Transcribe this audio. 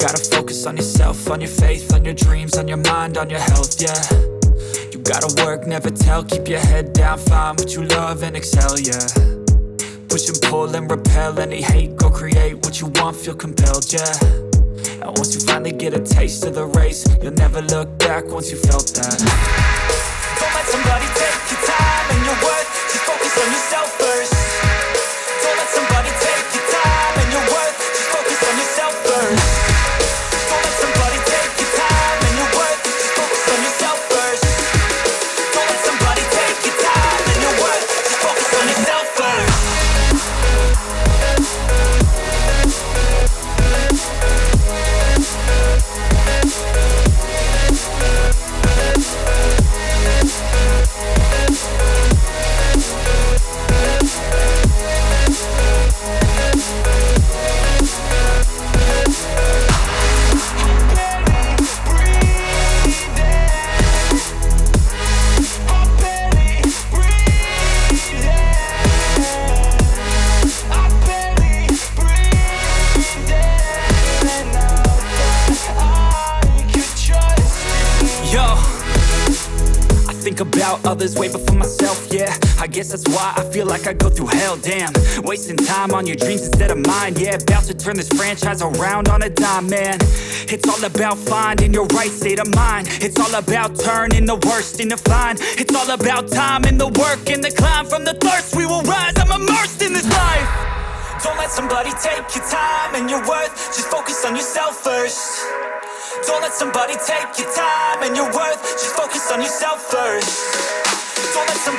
gotta focus on yourself, on your faith, on your dreams, on your mind, on your health, yeah. You gotta work, never tell, keep your head down, find what you love and excel, yeah. Push and pull and repel any hate, go create what you want, feel compelled, yeah. And once you finally get a taste of the race, you'll never look back once you felt that. Don't let somebody take your time and your worth, just focus on yourself first. Don't let somebody take your time and your worth, just focus on yourself first. Don't let somebody take your time and your worth, just focus on yourself first. Don't let somebody take your time and your worth, just focus on yourself first. About others way before myself, yeah. I guess that's why I feel like I go through hell, damn. Wasting time on your dreams instead of mine, yeah. About to turn this franchise around on a dime, man. It's all about finding your right state of mind. It's all about turning the worst into fine. It's all about time and the work and the climb. From the thirst we will rise, I'm immersed in this life. Don't let somebody take your time and your worth, just focus on yourself first. Don't let somebody take your time and your worth, just focus on yourself first. Don't let somebody